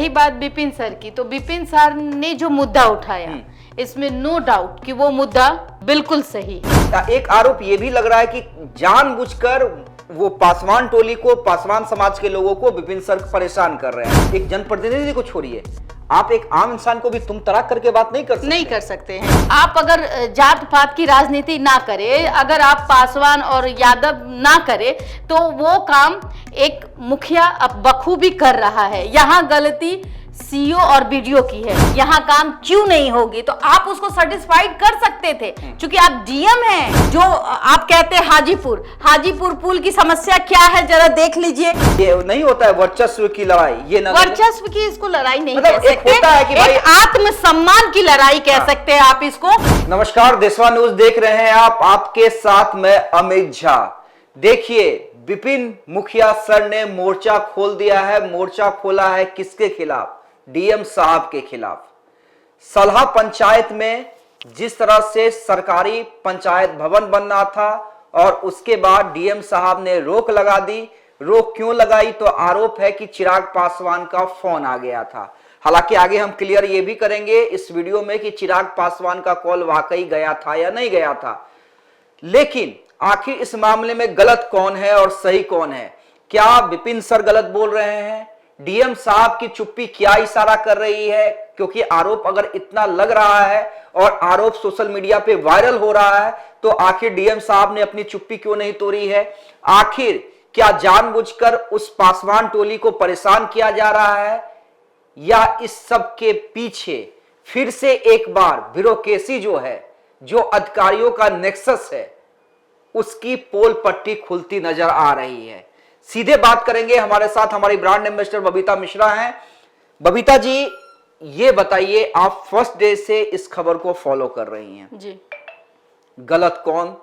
रही बात बिपिन सर की, तो बिपिन सर ने जो मुद्दा उठाया इसमें नो डाउट कि वो मुद्दा बिल्कुल सही है। एक आरोप ये भी लग रहा है कि जानबूझकर वो पासवान टोली को, पासवान समाज के लोगों को बिपिन सर परेशान कर रहे हैं। एक जनप्रतिनिधि को छोड़िए, आप एक आम इंसान को भी तुम तराक करके बात नहीं कर सकते हैं। आप अगर जात पात की राजनीति ना करे, अगर आप पासवान और यादव ना करे, तो वो काम एक मुखिया अब बखूबी कर रहा है। यहाँ गलती सीओ और बीडीओ की है, यहाँ काम क्यों नहीं होगी? तो आप उसको सेटिस्फाइड कर सकते थे, क्योंकि आप डीएम हैं। जो आप कहते हैं हाजीपुर पुल की समस्या क्या है, जरा देख लीजिए। ये नहीं होता है वर्चस्व की लड़ाई, ये वर्चस्व की इसको लड़ाई नहीं मतलब कह सकते, होता है कि भाई आत्मसम्मान की लड़ाई कह सकते हैं आप इसको। नमस्कार, देशवा न्यूज देख रहे हैं आप, आपके साथ मैं अमित झा। देखिए, बिपिन मुखिया सर ने मोर्चा खोल दिया है। मोर्चा खोला है किसके खिलाफ? डीएम साहब के खिलाफ। सलहा पंचायत में जिस तरह से सरकारी पंचायत भवन बनना था और उसके बाद डीएम साहब ने रोक लगा दी। रोक क्यों लगाई? तो आरोप है कि चिराग पासवान का फोन आ गया था। हालांकि आगे हम क्लियर ये भी करेंगे इस वीडियो में कि चिराग पासवान का कॉल वाकई गया था या नहीं गया था। लेकिन आखिर इस मामले में गलत कौन है और सही कौन है? क्या बिपिन सर गलत बोल रहे हैं? डीएम साहब की चुप्पी क्या इशारा कर रही है? क्योंकि आरोप अगर इतना लग रहा है और आरोप सोशल मीडिया पे वायरल हो रहा है, तो आखिर डीएम साहब ने अपनी चुप्पी क्यों नहीं तोड़ी है? आखिर क्या जानबूझकर उस पासवान टोली को परेशान किया जा रहा है, या इस सब के पीछे फिर से एक बार ब्यूरोक्रेसी जो है, जो अधिकारियों का नेक्सस है, उसकी पोल पट्टी खुलती नजर आ रही है? सीधे बात करेंगे। हमारे साथ हमारी ब्रांड एम्बेसडर बबीता मिश्रा हैं। बबीता जी, ये बताइए, आप फर्स्ट डे से इस खबर को फॉलो कर रही हैं जी। गलत कौन?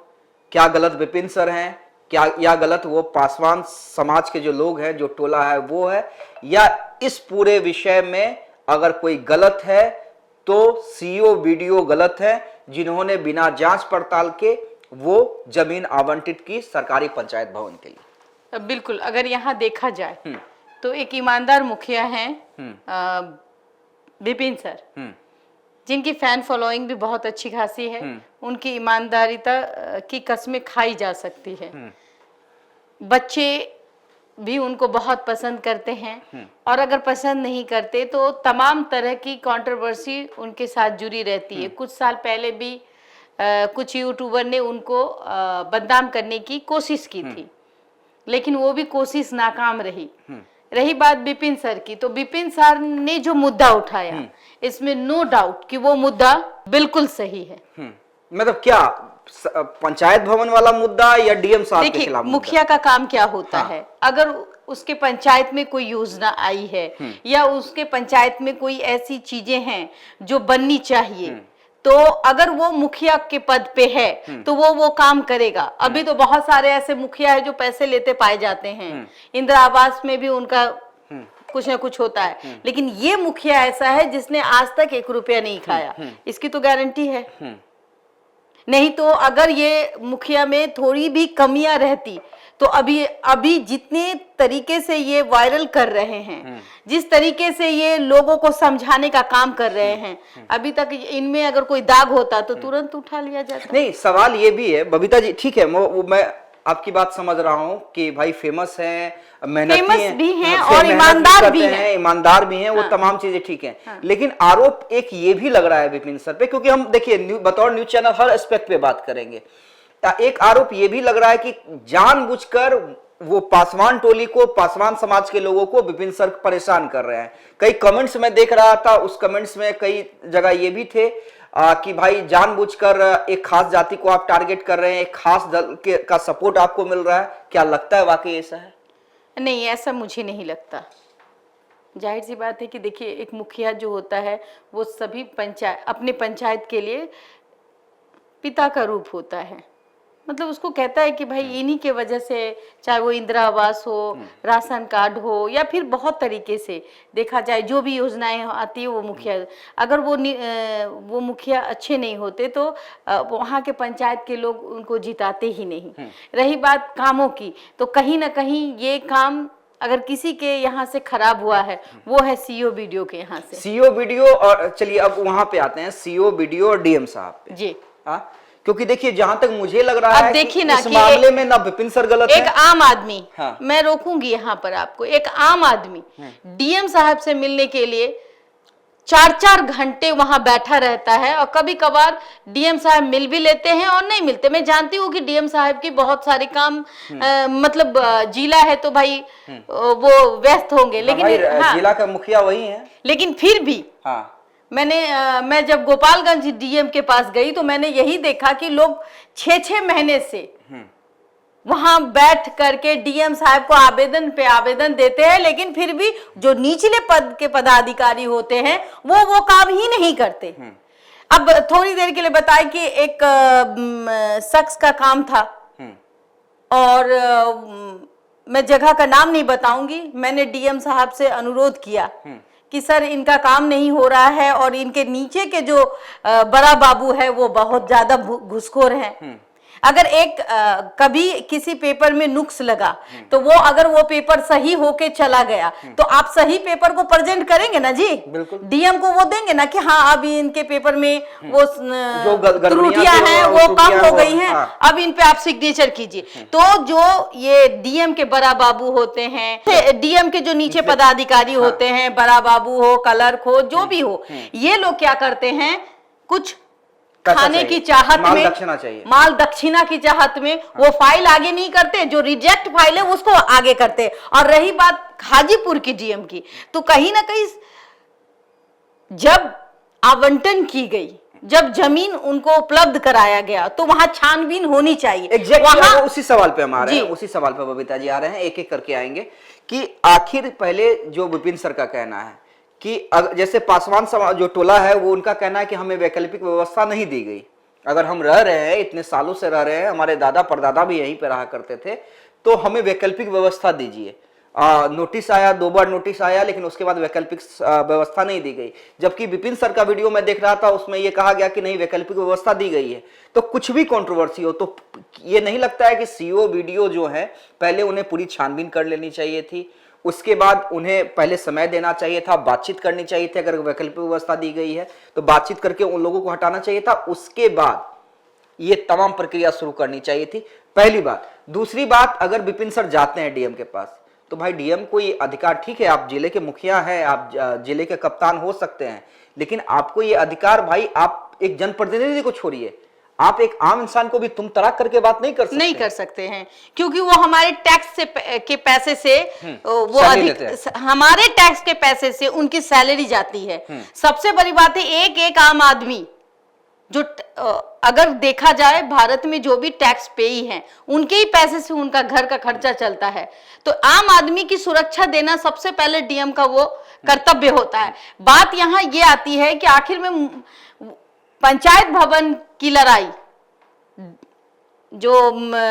क्या गलत बिपिन सर हैं, क्या या गलत वो पासवान समाज के जो लोग हैं, जो टोला है वो है, या इस पूरे विषय में अगर कोई गलत है तो सीओ बीडीओ गलत है, जिन्होंने बिना जांच पड़ताल के वो जमीन आवंटित की सरकारी पंचायत भवन के लिए? बिल्कुल, अगर यहाँ देखा जाए तो एक ईमानदार मुखिया हैं बिपिन सर, जिनकी फैन फॉलोइंग भी बहुत अच्छी खासी है। उनकी ईमानदारिता की कस्में खाई जा सकती है। बच्चे भी उनको बहुत पसंद करते हैं, और अगर पसंद नहीं करते तो तमाम तरह की कंट्रोवर्सी उनके साथ जुड़ी रहती है। कुछ साल पहले भी कुछ यूट्यूबर ने उनको बदनाम करने की कोशिश की थी, लेकिन वो भी कोशिश नाकाम रही। रही बात बिपिन सर की, तो बिपिन सर ने जो मुद्दा उठाया इसमें नो डाउट कि वो मुद्दा बिल्कुल सही है। मतलब क्या पंचायत भवन वाला मुद्दा या डीएम साहब के खिलाफ? मुखिया का काम क्या होता है, अगर उसके पंचायत में कोई योजना आई है या उसके पंचायत में कोई ऐसी चीजें हैं जो बननी चाहिए, तो अगर वो मुखिया के पद पे है तो वो काम करेगा। अभी तो बहुत सारे ऐसे मुखिया है जो पैसे लेते पाए जाते हैं। इंदिरा आवास में भी उनका कुछ ना कुछ होता है, लेकिन ये मुखिया ऐसा है जिसने आज तक 1 रुपया नहीं खाया, इसकी तो गारंटी है। नहीं तो अगर ये मुखिया में थोड़ी भी कमियां रहती तो अभी जितने तरीके से ये वायरल कर रहे हैं, जिस तरीके से ये लोगों को समझाने का काम कर रहे हैं, अभी तक इनमें अगर कोई दाग होता तो तुरंत उठा लिया जाता। नहीं, सवाल ये भी है बबीता जी, ठीक है, मैं आपकी बात समझ रहा हूँ कि भाई फेमस हैं, मेहनती भी हैं और ईमानदार भी हैं, वो तमाम चीजें ठीक हैं। लेकिन आरोप एक ये भी लग रहा है बिपिन सर पे, क्योंकि हम देखिए बतौर न्यूज चैनल हर एस्पेक्ट पे बात करेंगे। एक आरोप ये भी लग रहा है कि जानबूझकर वो पासवान टोली को, पासवान समाज के लोगों को बिपिन सर परेशान कर रहे हैं। कई कमेंट्स में देख रहा था, उस कमेंट्स में कई जगह ये भी थे कि भाई जानबूझकर एक खास जाति को आप टारगेट कर रहे हैं, एक खास दल का सपोर्ट आपको मिल रहा है। क्या लगता है वाकई ऐसा है? नहीं, ऐसा मुझे नहीं लगता। जाहिर सी बात है कि देखिए, एक मुखिया जो होता है वो सभी अपने पंचायत के लिए पिता का रूप होता है। मतलब उसको कहता है कि भाई इन्हीं के वजह से, चाहे वो इंदिरा आवास हो, राशन कार्ड हो, या फिर बहुत तरीके से देखा जाए जो भी योजनाएं आती है वो मुखिया, अगर वो मुखिया अच्छे नहीं होते तो वहाँ के पंचायत के लोग उनको जिताते ही नहीं। रही बात कामों की, तो कहीं ना कहीं ये काम अगर किसी के यहाँ से खराब हुआ है वो है सीओ वीडियो के यहाँ से। सीओ वीडियो, और चलिए अब वहां पे आते हैं सीओ वीडियो और डीएम साहब पे। जी हाँ, क्योंकि देखिए जहां तक मुझे लग रहा अब है देखिए कि ना इस कि मामले में ना विपिन सर गलत एक है। आम आदमी, हाँ। मैं रोकूंगी यहाँ पर आपको, एक आम आदमी डीएम साहब से मिलने के लिए 4-4 घंटे वहां बैठा रहता है, और कभी कभार डीएम साहब मिल भी लेते हैं और नहीं मिलते। मैं जानती हूँ कि डीएम साहब की बहुत सारे काम मतलब जिला है तो भाई वो व्यस्त होंगे, लेकिन भाई, जिला का मुखिया वही है। लेकिन फिर भी हाँ, मैं जब गोपालगंज डीएम के पास गई तो मैंने यही देखा कि लोग 6-6 महीने से वहां बैठ करके डीएम साहब को आवेदन पे आवेदन देते हैं, लेकिन फिर भी जो निचले पद के पदाधिकारी होते हैं वो काम ही नहीं करते। अब थोड़ी देर के लिए बताए कि एक शख्स का काम था, और मैं जगह का नाम नहीं बताऊंगी, मैंने डीएम साहब से अनुरोध किया कि सर इनका काम नहीं हो रहा है, और इनके नीचे के जो बड़ा बाबू है वो बहुत ज्यादा घुसखोर हैं। अगर एक कभी किसी पेपर में नुक्स लगा तो वो अगर वो पेपर सही होके चला गया तो आप सही पेपर को प्रेजेंट करेंगे ना जी, बिल्कुल। डीएम को वो देंगे ना कि हाँ अब इनके पेपर में वो जो त्रुटियां हैं वो कम हो गई हैं, हाँ। अब इन पे आप सिग्नेचर कीजिए। तो जो ये डीएम के बड़ा बाबू होते हैं, डीएम के जो नीचे पदाधिकारी होते हैं, बड़ा बाबू हो, क्लर्क हो, जो भी हो, ये लोग क्या करते हैं, कुछ खाने की चाहत में, माल दक्षिणा की चाहत में वो फाइल आगे नहीं करते, जो रिजेक्ट फाइल है उसको आगे करते। और रही बात हाजीपुर की डीएम की, तो कहीं ना कहीं जब आवंटन की गई, जब जमीन उनको उपलब्ध कराया गया, तो वहां छानबीन होनी चाहिए। वहां उसी सवाल पे हम आ रहे हैं, उसी सवाल पे बबीता जी आ रहे हैं, एक एक करके आएंगे कि आखिर पहले जो विपिन सर का कहना है कि जैसे पासवान जो टोला है वो उनका कहना है कि हमें वैकल्पिक व्यवस्था नहीं दी गई। अगर हम रह रहे हैं, इतने सालों से रह रहे हैं, हमारे दादा परदादा भी यहीं पे रहा करते थे, तो हमें वैकल्पिक व्यवस्था दीजिए। नोटिस आया, 2 बार नोटिस आया, लेकिन उसके बाद वैकल्पिक व्यवस्था नहीं दी गई। जबकि विपिन सर का वीडियो मैं देख रहा था, उसमें यह कहा गया कि नहीं वैकल्पिक व्यवस्था दी गई है। तो कुछ भी कंट्रोवर्सी हो तो ये नहीं लगता है कि सीओ वीडियो जो है पहले उन्हें पूरी छानबीन कर लेनी चाहिए थी, उसके बाद उन्हें पहले समय देना चाहिए था, बातचीत करनी चाहिए थी। अगर वैकल्पिक व्यवस्था दी गई है तो बातचीत करके उन लोगों को हटाना चाहिए था, उसके बाद ये तमाम प्रक्रिया शुरू करनी चाहिए थी, पहली बात। दूसरी बात, अगर विपिन सर जाते हैं डीएम के पास, तो भाई डीएम को ये अधिकार, ठीक है आप जिले के मुखिया हैं, आप जिले के कप्तान हो सकते हैं, लेकिन आपको ये अधिकार, भाई आप एक जनप्रतिनिधि को छोड़िए, आप एक आम इंसान को भी तुम तड़ाक करके बात नहीं कर सकते हैं, क्योंकि वो हमारे टैक्स से के पैसे से वो अधिक, हमारे टैक्स के पैसे से उनकी सैलरी जाती है। सबसे बड़ी बात है, एक आम आदमी जो अगर देखा जाए भारत में जो भी टैक्स पेई हैं उनके ही पैसे से उनका घर का खर्चा चलता है। तो आम आदमी की सुरक्षा देना सबसे पहले डीएम का वो कर्तव्य होता है। बात यहाँ ये आती है कि आखिर में पंचायत भवन की लड़ाई जो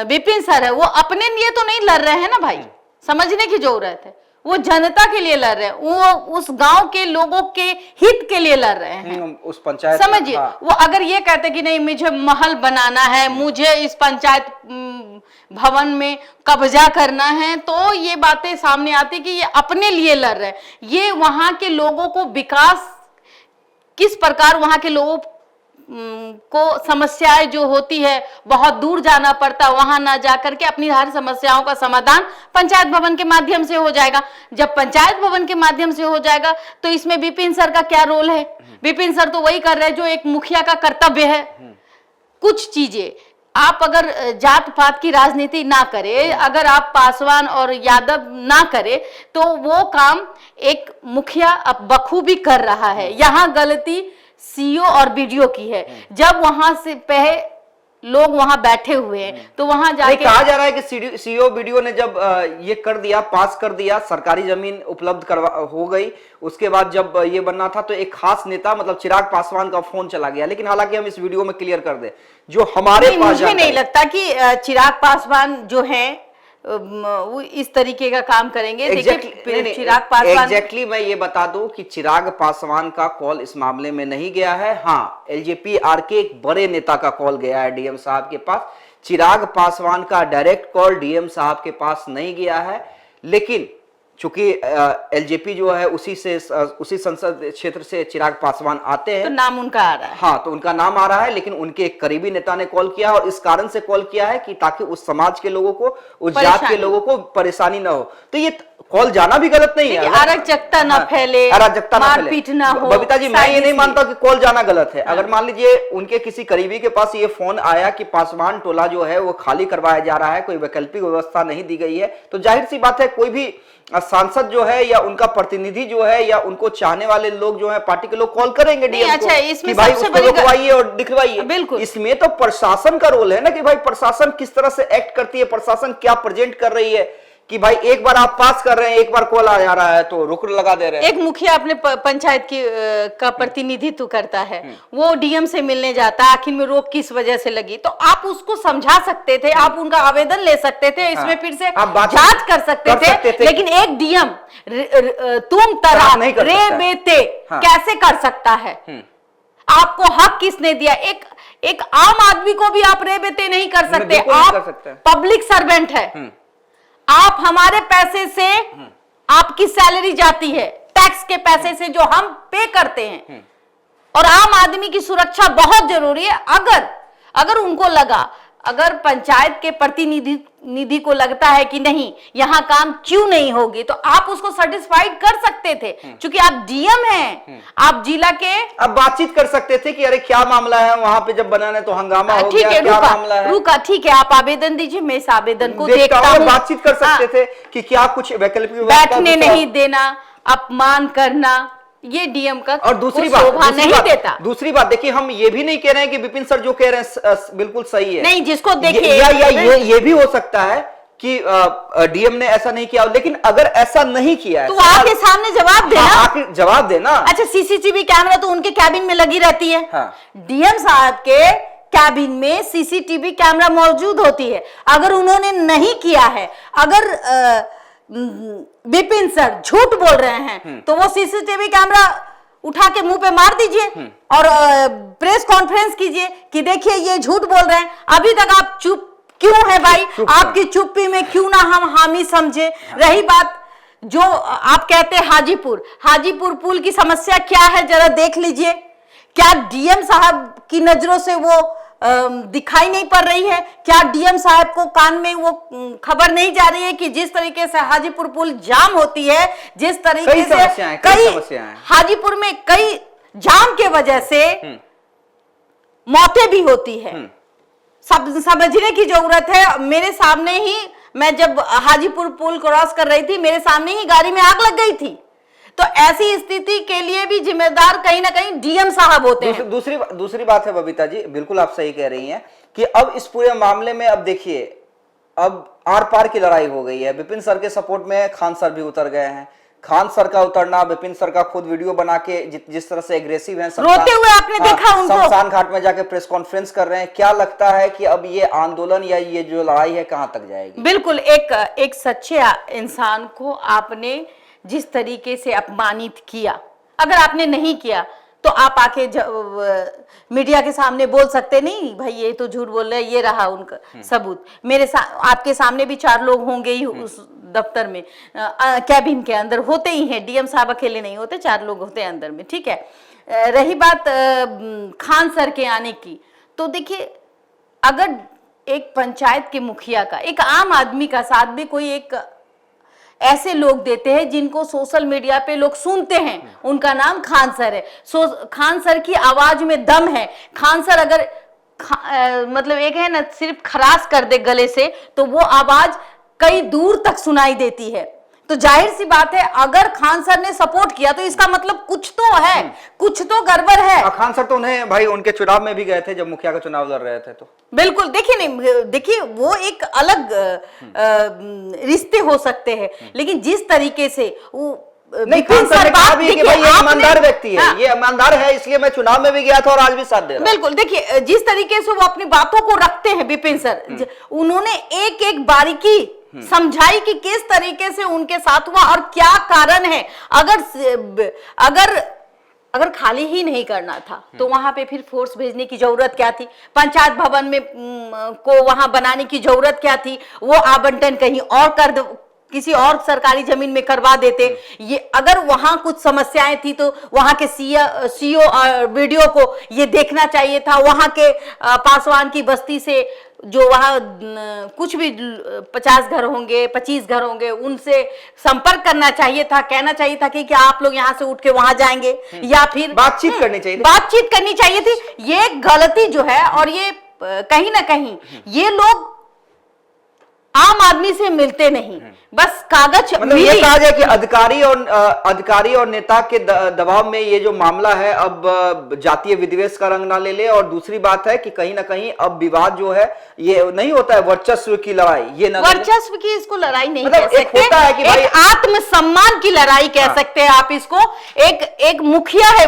विपिन सर है वो अपने लिए तो नहीं लड़ रहे हैं ना भाई, समझने की जरूरत है। वो जनता के लिए लड़ रहे हैं, वो उस गांव के लोगों के हित के लिए लड़ रहे हैं। उस पंचायत, समझिए, वो अगर ये कहते कि नहीं मुझे महल बनाना है, मुझे इस पंचायत भवन में कब्जा करना है, तो ये बातें सामने आती कि ये अपने लिए लड़ रहे हैं। ये वहां के लोगों को विकास किस प्रकार, वहां के लोगों को समस्याएं जो होती है बहुत दूर जाना पड़ता है, वहां ना जाकर के अपनी हर समस्याओं का समाधान पंचायत भवन के माध्यम से हो जाएगा। जब पंचायत भवन के माध्यम से हो जाएगा तो इसमें विपिन सर का क्या रोल है? विपिन सर तो वही कर रहे हैं जो एक मुखिया का कर्तव्य है। कुछ चीजें आप अगर जात पात की राजनीति ना करे, अगर आप पासवान और यादव ना करे, तो वो काम एक मुखिया अब बखूबी कर रहा है। यहाँ गलती सीओ और बीडीओ की है। जब वहां से लोग वहां बैठे हुए हैं तो वहां जाके कहा जा रहा है कि सीओ बीडीओ ने जब ये कर दिया, पास कर दिया, सरकारी जमीन उपलब्ध हो गई, उसके बाद जब ये बनना था तो एक खास नेता मतलब चिराग पासवान का फोन चला गया। लेकिन हालांकि हम इस वीडियो में क्लियर कर दे, जो हमारे पास मुझे नहीं लगता कि चिराग पासवान जो है वो इस तरीके का काम करेंगे। चिराग पासवान एग्जैक्टली मैं ये बता दूं कि चिराग पासवान का कॉल इस मामले में नहीं गया है। हाँ, एलजेपीआर के एक बड़े नेता का कॉल गया है डीएम साहब के पास। चिराग पासवान का डायरेक्ट कॉल डीएम साहब के पास नहीं गया है। लेकिन चूंकि एलजेपी जो है उसी संसद क्षेत्र से चिराग पासवान आते हैं, तो नाम उनका आ रहा है। हाँ, तो उनका नाम आ रहा है, लेकिन उनके एक करीबी नेता ने कॉल किया और इस कारण से कॉल किया है कि ताकि उस समाज के लोगों को, उस जात के लोगों को परेशानी ना हो। तो ये कॉल जाना भी गलत नहीं है, अराजकता ना फैले, अराजकता ना फैले, मारपीट ना हो। बबीता जी, मैं ये नहीं मानता कि कॉल जाना गलत है। अगर मान लीजिए उनके किसी करीबी के पास ये फोन आया कि पासवान टोला जो है वो खाली करवाया जा रहा है, कोई वैकल्पिक व्यवस्था नहीं दी गई है, तो जाहिर सी बात है कोई भी सांसद जो है या उनका प्रतिनिधि जो है या उनको चाहने वाले लोग जो है, पार्टी के लोग कॉल करेंगे डीएम को कि भाई उसको रुकवाइए और दिखवाइए। बिल्कुल, इसमें तो प्रशासन का रोल है ना कि भाई प्रशासन किस तरह से एक्ट करती है, प्रशासन क्या प्रेजेंट कर रही है कि भाई एक बार आप पास कर रहे हैं, एक बार कॉल आ जा रहा है तो रुक लगा दे रहे हैं। एक मुखिया अपने पंचायत की का प्रतिनिधित्व करता है, वो डीएम से मिलने जाता है, आखिर में रोक किस वजह से लगी, तो आप उसको समझा सकते थे, आप उनका आवेदन ले सकते थे, इसमें फिर से जांच कर सकते थे। लेकिन एक डीएम तुम तरह रे बेते कैसे कर सकता है? आपको हक किसने दिया? एक आम आदमी को भी आप रे बेते नहीं कर सकते। आप पब्लिक सर्वेंट है, आप हमारे पैसे से आपकी सैलरी जाती है, टैक्स के पैसे से जो हम पे करते हैं, और आम आदमी की सुरक्षा बहुत जरूरी है। अगर उनको लगा, अगर पंचायत के प्रतिनिधि को लगता है कि नहीं यहां काम क्यों नहीं होगी, तो आप उसको सेटिस्फाइड कर सकते थे, क्योंकि आप डीएम हैं, आप जिला के, अब बातचीत कर सकते थे कि अरे क्या मामला है वहां पे, जब बनाने तो हंगामा हो गया, क्या मामला है? रुका, ठीक है, आप आवेदन दीजिए, मैं इस आवेदन को देखता हूं। बातचीत कर सकते थे कि क्या कुछ वैकल्पिक बैठने नहीं देना, अपमान करना, ये डीएम का और दूसरी बात देखिए, हम ये भी नहीं कह रहे हैं कि विपिन सर जो कह रहे हैं बिल्कुल सही है, नहीं, जिसको देखिए ये भी हो सकता है कि डीएम ने ऐसा नहीं किया, लेकिन अगर ऐसा नहीं किया है तो आके सामने जवाब देना। आके जवाब देना। अच्छा, सीसीटीवी कैमरा तो उनके कैबिन में लगी रहती है, डीएम साहब के कैबिन में सीसीटीवी कैमरा मौजूद होती है। अगर उन्होंने नहीं किया है, अगर विपिन सर झूठ बोल रहे हैं, तो वो सीसीटीवी कैमरा उठा के मुंह पे मार दीजिए और प्रेस कॉन्फ्रेंस कीजिए कि देखिए ये झूठ बोल रहे हैं। अभी तक आप चुप क्यों है भाई? आपकी चुप्पी में क्यों ना हम हामी समझे? रही बात जो आप कहते हैं हाजीपुर पुल की समस्या क्या है, जरा देख लीजिए। क्या डीएम साहब की नजरों से वो दिखाई नहीं पड़ रही है? क्या डीएम साहब को कान में वो खबर नहीं जा रही है कि जिस तरीके से हाजीपुर पुल जाम होती है, जिस तरीके से कई हाजीपुर में कई जाम के वजह से मौतें भी होती है। सब समझने की जरूरत है। मेरे सामने ही, मैं जब हाजीपुर पुल क्रॉस कर रही थी, मेरे सामने ही गाड़ी में आग लग गई थी। तो ऐसी स्थिति के लिए भी जिम्मेदार कहीं ना कहीं डीएम साहब होते हैं। दूसरी बात है बबीता जी, बिल्कुल आप सही कह रही हैं कि अब इस पूरे मामले में, अब देखिए, अब आर पार की लड़ाई हो गई है। विपिन सर के सपोर्ट में खान सर भी उतर गए हैं। खान सर का उतरना, विपिन सर का खुद वीडियो बना के जिस तरह से एग्रेसिव हैं, रोते हुए आपने देखा उनको, शमशान घाट में जाके प्रेस कॉन्फ्रेंस कर रहे हैं। क्या लगता है कि अब ये आंदोलन या ये जो लड़ाई है कहां तक जाएगी? बिल्कुल, एक सच्चे इंसान को आपने जिस तरीके से अपमानित किया, अगर आपने नहीं किया तो आप आके मीडिया के सामने बोल सकते नहीं भाई ये तो झूठ बोल रहे हैं, ये रहा उनका सबूत। आपके सामने भी 4 लोग होंगे ही उस दफ्तर में, कैबिन के अंदर होते ही हैं, डीएम साहब अकेले नहीं होते, 4 लोग होते हैं अंदर में, ठीक है। रही बात खान सर के आने की, तो देखिए, अगर एक पंचायत के मुखिया का, एक आम आदमी का साथ भी कोई एक ऐसे लोग देते हैं जिनको सोशल मीडिया पे लोग सुनते हैं, उनका नाम खान सर है। खान सर की आवाज में दम है। खान सर अगर मतलब एक है ना, सिर्फ खराश कर दे गले से तो वो आवाज कई दूर तक सुनाई देती है। तो जाहिर सी बात है, अगर खान सर ने सपोर्ट किया तो इसका मतलब कुछ तो है, कुछ तो गड़बड़ है। खान सर तो उन्हें भाई उनके चुनाव में भी गए थे जब मुखिया का चुनाव लड़ रहे थे, तो बिल्कुल देखिए वो एक अलग रिश्ते हो सकते हैं, लेकिन जिस तरीके से नहीं, खान सर ने कहा भी कि भाई ये ईमानदार व्यक्ति है, ये ईमानदार है, इसलिए मैं चुनाव में भी गया था और आज भी साथ दे रहा हूं। बिल्कुल, देखिए जिस तरीके से वो अपनी बातों को रखते हैं विपिन सर, उन्होंने एक एक बारीकी समझाई कि किस तरीके से उनके साथ हुआ और क्या कारण है। अगर खाली ही नहीं करना था तो वहां पे फिर फोर्स भेजने की जरूरत क्या थी? पंचायत भवन में को वहां बनाने की जरूरत क्या थी? वो आवंटन कहीं और किसी और सरकारी जमीन में करवा देते। ये अगर वहां कुछ समस्याएं थी तो वहां के सीओ वीडियो को ये देखना चाहिए था। वहां के पासवान की बस्ती से जो वहां कुछ भी 50 घर होंगे, 25 घर होंगे, उनसे संपर्क करना चाहिए था। कहना चाहिए था कि आप लोग यहां से उठ के वहां जाएंगे, या फिर बातचीत करनी चाहिए, बातचीत करनी चाहिए थी। ये गलती जो है, और ये कहीं ना कहीं ये लोग आम आदमी से मिलते नहीं, बस कागज। मतलब ये कहा जाए कि अधिकारी और नेता के दबाव में ये जो मामला है अब जातीय विद्वेष का रंग ना ले ले। और दूसरी बात है कि कहीं ना कहीं अब विवाद जो है ये नहीं होता है वर्चस्व की लड़ाई, ये ना वर्चस्व की इसको लड़ाई नहीं मतलब कह सकते, होता है कि भाई आत्मसम्मान की लड़ाई कह सकते हैं आप इसको। एक मुखिया है,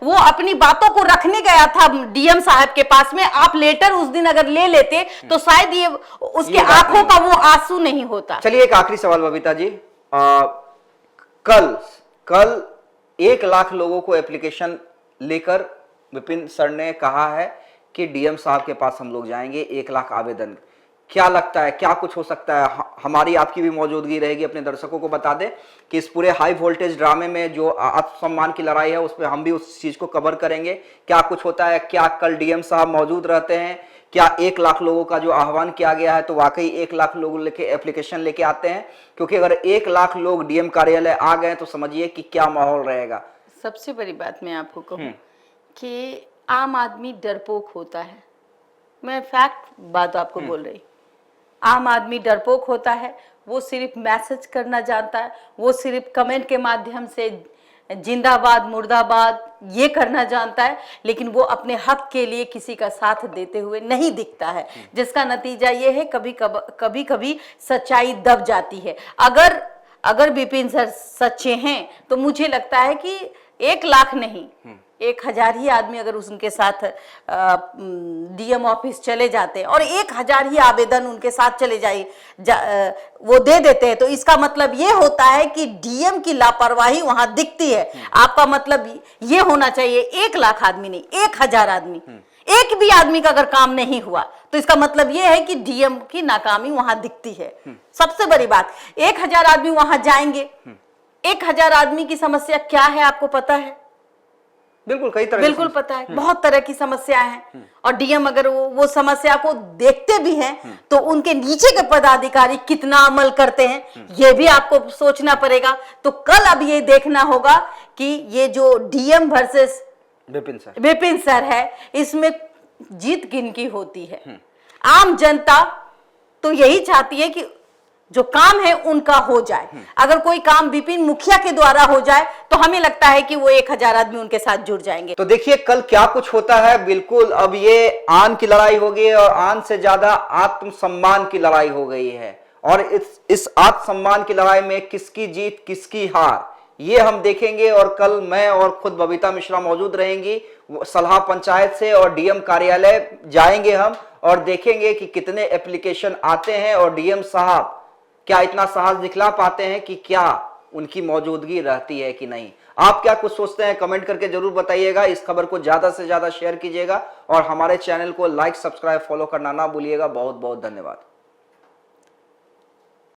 वो अपनी बातों को रखने गया था डीएम साहब के पास में। आप लेटर उस दिन अगर ले लेते तो शायद ये उसके आंखों का वो आंसू नहीं होता। चलिए एक आखिरी सवाल बबीता जी, कल 1 लाख लोगों को एप्लीकेशन लेकर विपिन सर ने कहा है कि डीएम साहब के पास हम लोग जाएंगे, 1 लाख आवेदन। क्या लगता है क्या कुछ हो सकता है? हमारी आपकी भी मौजूदगी रहेगी, अपने दर्शकों को बता दें कि इस पूरे हाई वोल्टेज ड्रामे में जो आत्मसम्मान की लड़ाई है उसमें हम भी उस चीज को कवर करेंगे। क्या कुछ होता है, क्या कल डीएम साहब मौजूद रहते हैं, क्या 1 लाख लोगों का जो आह्वान किया गया है तो वाकई 1 लाख लोग लेके एप्लीकेशन लेके आते हैं? क्योंकि अगर 1 लाख लोग डीएम कार्यालय आ गए तो समझिए कि क्या माहौल रहेगा। सबसे बड़ी बात मैं आपको कहूं कि आम आदमी डरपोक होता है। मैं फैक्ट बात आपको बोल रही। आम आदमी डरपोक होता है, वो सिर्फ मैसेज करना जानता है, वो सिर्फ कमेंट के माध्यम से जिंदाबाद मुर्दाबाद ये करना जानता है, लेकिन वो अपने हक के लिए किसी का साथ देते हुए नहीं दिखता है, जिसका नतीजा ये है कभी कभी सच्चाई दब जाती है। अगर विपिन सर सच्चे हैं तो मुझे लगता है कि 1 लाख नहीं, 1000 ही आदमी अगर उनके साथ डीएम ऑफिस चले जाते हैं और 1000 ही आवेदन उनके साथ चले वो दे देते हैं, तो इसका मतलब ये होता है कि डीएम की लापरवाही वहां दिखती है। आपका मतलब ये होना चाहिए 1 लाख आदमी नहीं, 1000 आदमी, एक भी आदमी का अगर काम नहीं हुआ तो इसका मतलब ये है कि डीएम की नाकामी वहां दिखती है। सबसे बड़ी बात, 1000 आदमी वहां जाएंगे। 1000 आदमी की समस्या क्या है आपको पता है? बिल्कुल कई तरह बिल्कुल पता है, बहुत तरह की समस्याएं हैं। और डीएम अगर वो समस्या को देखते भी हैं तो उनके नीचे के पदाधिकारी कितना अमल करते हैं ये भी आपको सोचना पड़ेगा। तो कल अब ये देखना होगा कि ये जो डीएम वर्सेस विपिन सर है, इसमें जीत किनकी होती है। आम जनता तो यही चाहती है कि जो काम है उनका हो जाए। अगर कोई काम विपिन मुखिया के द्वारा हो जाए तो हमें लगता है कि वो 1000 आदमी उनके साथ जुड़ जाएंगे। तो देखिए कल क्या कुछ होता है। बिल्कुल अब ये आन की लड़ाई हो गई और आन से ज्यादा आत्मसम्मान की लड़ाई हो गई है। और इस आत्मसम्मान की लड़ाई में किसकी जीत किसकी हार ये हम देखेंगे। और कल मैं और खुद बबीता मिश्रा मौजूद रहेंगी सलाह पंचायत से, और डीएम कार्यालय जाएंगे हम और देखेंगे कि कितने एप्लीकेशन आते हैं और डीएम साहब क्या इतना साहस दिखला पाते हैं कि क्या उनकी मौजूदगी रहती है कि नहीं। आप क्या कुछ सोचते हैं कमेंट करके जरूर बताइएगा। इस खबर को ज्यादा से ज्यादा शेयर कीजिएगा और हमारे चैनल को लाइक सब्सक्राइब फॉलो करना ना भूलिएगा। बहुत बहुत धन्यवाद।